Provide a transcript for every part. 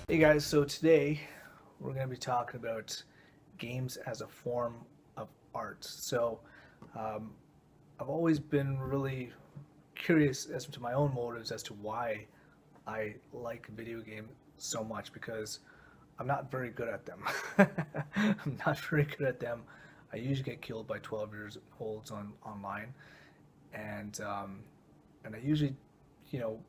Hey guys, so today we're going to be talking about games as a form of art. Um, I've always been really curious as to my own motives as to why I like video games so much because I'm not very good at them. I'm not very good at them. I usually get killed by 12 years olds online, and um, and I usually, you know,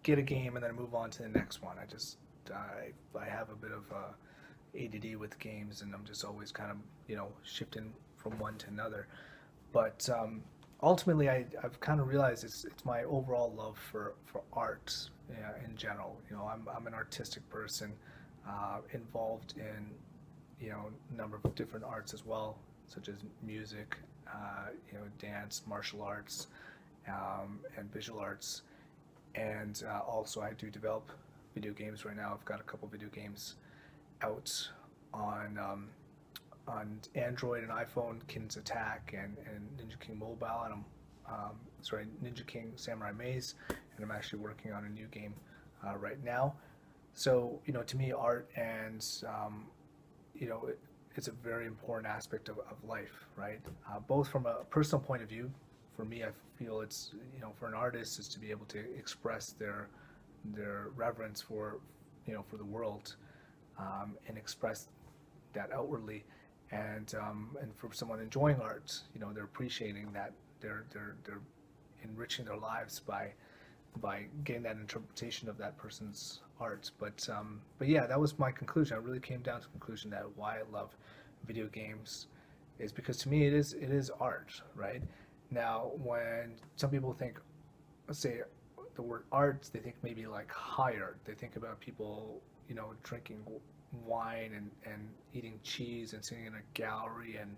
get a game and then move on to the next one. I have a bit of ADD with games, and I'm just always kind of shifting from one to another. But ultimately, I've kind of realized it's my overall love for art, in general. I'm an artistic person, involved in a number of different arts as well, such as music, dance, martial arts, and visual arts. And also, I do develop video games right now. I've got a couple video games out on Android and iPhone, Kin's Attack and Ninja King Mobile, and Ninja King Samurai Maze, and I'm actually working on a new game right now. So, to me, art and you know, it, it's a very important aspect of life, right? Both from a personal point of view. For me, I feel it's for an artist is to be able to express their reverence for the world, and express that outwardly, and for someone enjoying art, they're appreciating that they're enriching their lives by getting that interpretation of that person's art. But yeah, that was my conclusion. I really came down to the conclusion that why I love video games is because to me it is art, right? Now, when some people think, let's say, the word art, they think maybe like high art. They think about people, drinking wine and eating cheese and sitting in a gallery and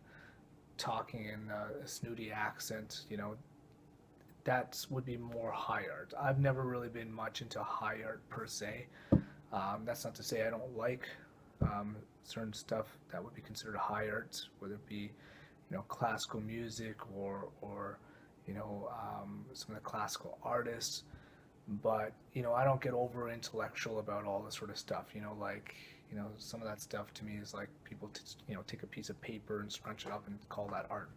talking in a snooty accent. That would be more high art. I've never really been much into high art per se. That's not to say I don't like certain stuff that would be considered high art, whether it be classical music or some of the classical artists. But I don't get over intellectual about all this sort of stuff. Like some of that stuff to me is like people take a piece of paper and scrunch it up and call that art.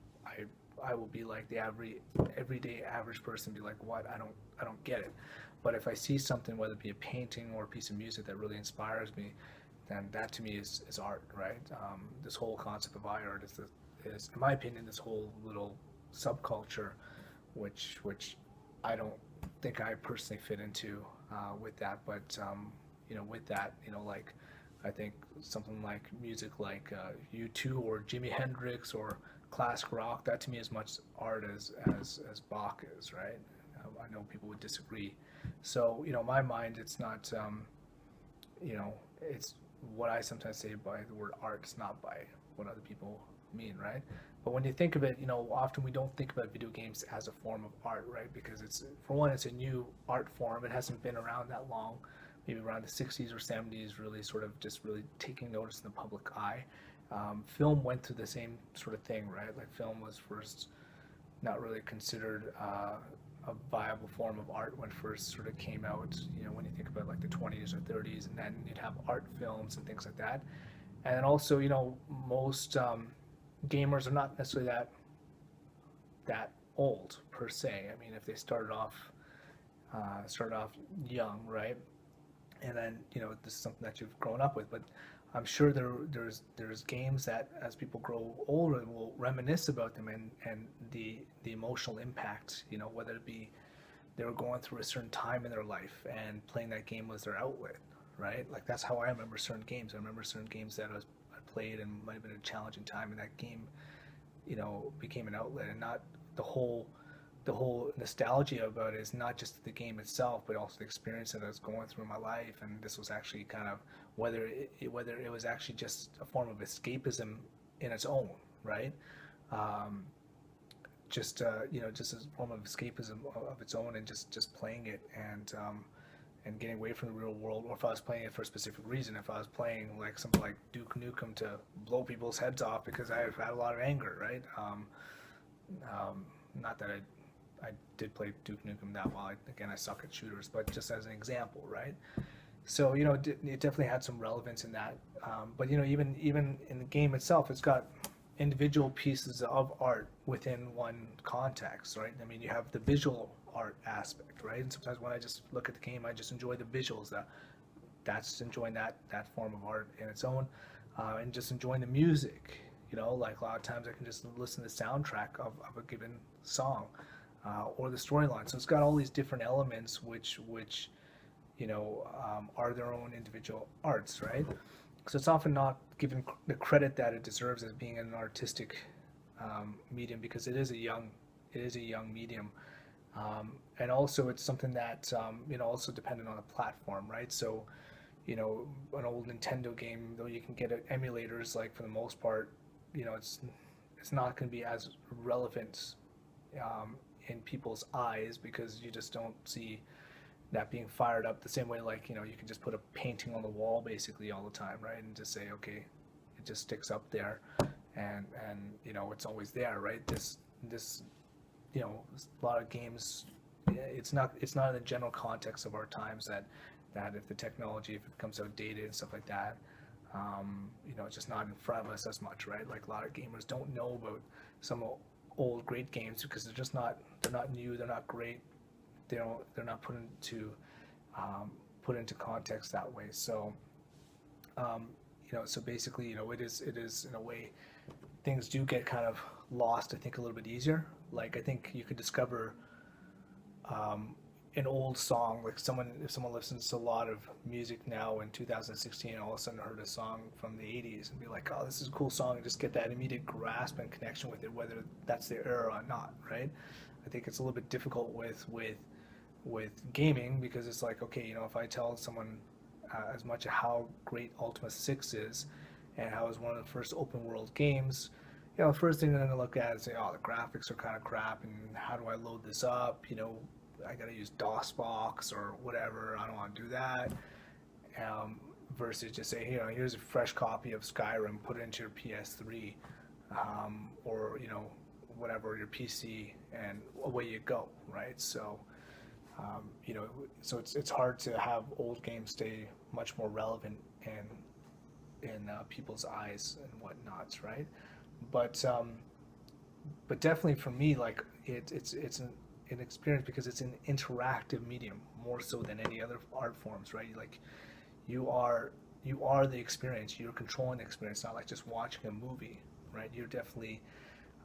I will be like the everyday average person, be like, what? I don't get it. But if I see something, whether it be a painting or a piece of music that really inspires me, then that to me is art, right? This whole concept of art is, in my opinion, this whole little subculture, which I don't think I personally fit into with that. But with that, like I think something like music like U2 or Jimi Hendrix or classic rock, that to me is much art as Bach is, right? I know people would disagree. So, my mind, it's not, it's what I sometimes say by the word art, it's not by what other people mean, right? But when you think of it, often we don't think about video games as a form of art, right? Because for one, it's a new art form. It hasn't been around that long, maybe around the 60s or 70s, really sort of just really taking notice in the public eye. Film went through the same sort of thing, right? Like film was first not really considered a viable form of art when it first sort of came out. When you think about like the 20s or 30s, and then you'd have art films and things like that. And also, most gamers are not necessarily that old per se. I mean, if they started off young, right? And then this is something that you've grown up with. But I'm sure there's games that as people grow older will reminisce about them, and the emotional impact, whether it be they were going through a certain time in their life and playing that game was their outlet, right? Like that's how I remember certain games. I remember certain games that I played and might have been a challenging time, and that game became an outlet, and not the whole the whole nostalgia about it is not just the game itself, but also the experience that I was going through in my life. And this was actually kind of whether it was actually just a form of escapism in its own, right? Um, just as a form of escapism of its own, and just playing it and getting away from the real world. Or if I was playing it for a specific reason, if I was playing like something like Duke Nukem to blow people's heads off because I had a lot of anger, right? Not that I did play Duke Nukem that well. Again, I suck at shooters, but just as an example, right? So it definitely had some relevance in that. But even in the game itself, it's got individual pieces of art within one context, right? I mean, you have the visual art aspect, right? And sometimes when I just look at the game, I just enjoy the visuals. That's enjoying that form of art in its own, and just enjoying the music. Like a lot of times I can just listen to the soundtrack of a given song, or the storyline. So it's got all these different elements which are their own individual arts, right? So it's often not given the credit that it deserves as being an artistic medium, because it is a young medium, and also it's something that also dependent on the platform, right? So an old Nintendo game, though you can get it emulators, like for the most part, it's not going to be as relevant in people's eyes, because you just don't see that being fired up the same way, like you can just put a painting on the wall basically all the time, right? And just say, okay, it just sticks up there, and it's always there, right? This a lot of games, it's not in the general context of our times that if the technology, if it becomes outdated and stuff like that, it's just not in front of us as much, right? Like a lot of gamers don't know about some old great games because they're not new, they're not great, they're not put into context that way. So so basically, it is in a way, things do get kind of lost, I think, a little bit easier. Like I think you could discover an old song, like if someone listens to a lot of music now in 2016, and all of a sudden heard a song from the 80s and be like, oh, this is a cool song, and just get that immediate grasp and connection with it, whether that's their era or not, right? I think it's a little bit difficult with gaming, because it's like, okay, if I tell someone as much of how great Ultima 6 is, and how it's one of the first open world games, the first thing they're going to look at is say, oh, the graphics are kind of crap, and how do I load this up? I got to use DOSBox or whatever. I don't want to do that. Versus just say, here's a fresh copy of Skyrim, put it into your PS3, or whatever, your PC, and away you go, right? So so it's hard to have old games stay much more relevant in people's eyes and whatnots, right? But definitely for me, like it's an experience, because it's an interactive medium more so than any other art forms, right? Like you are the experience, you're controlling the experience, not like just watching a movie, right? You're definitely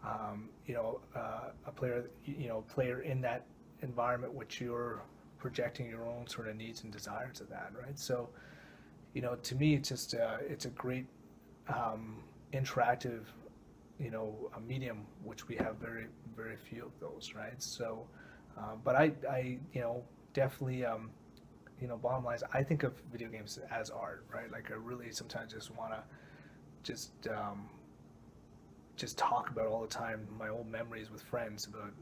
a player in that environment, which you're projecting your own sort of needs and desires of that, right? So to me, it's just it's a great interactive a medium, which we have very very few of those, right? So but I definitely bottom line is, I think of video games as art, right? Like I really sometimes just want to just talk about all the time my old memories with friends about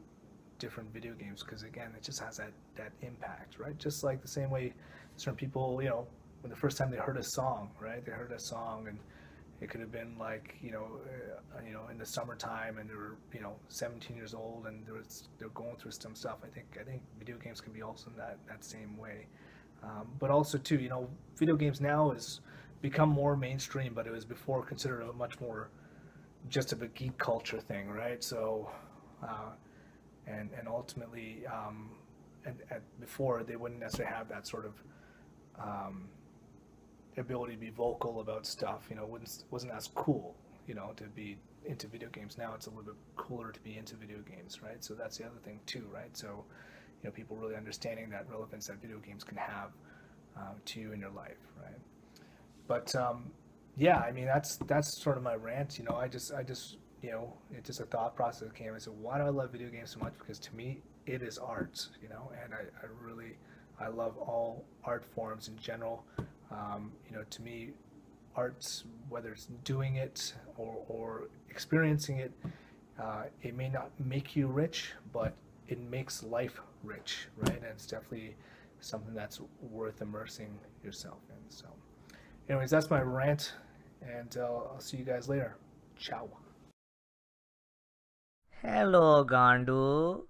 different video games, because again, it just has that impact, right? Just like the same way certain people, when the first time they heard a song, right? They heard a song, and it could have been like in the summertime, and they were 17 years old, and they're going through some stuff. I think video games can be also in that same way, but also too, video games now has become more mainstream, but it was before considered a much more just of a geek culture thing, right? So and ultimately, and before, they wouldn't necessarily have that sort of ability to be vocal about stuff. Wasn't as cool, to be into video games. Now it's a little bit cooler to be into video games, right? So that's the other thing too, right? So people really understanding that relevance that video games can have to you in your life, right? But yeah, I mean, that's sort of my rant. I just it's just a thought process that came. I said, why do I love video games so much? Because to me, it is art, and I love all art forms in general. To me, arts, whether it's doing it or experiencing it, it may not make you rich, but it makes life rich, right? And it's definitely something that's worth immersing yourself in. So anyways, that's my rant, and I'll see you guys later. Ciao. Hello, Gandu.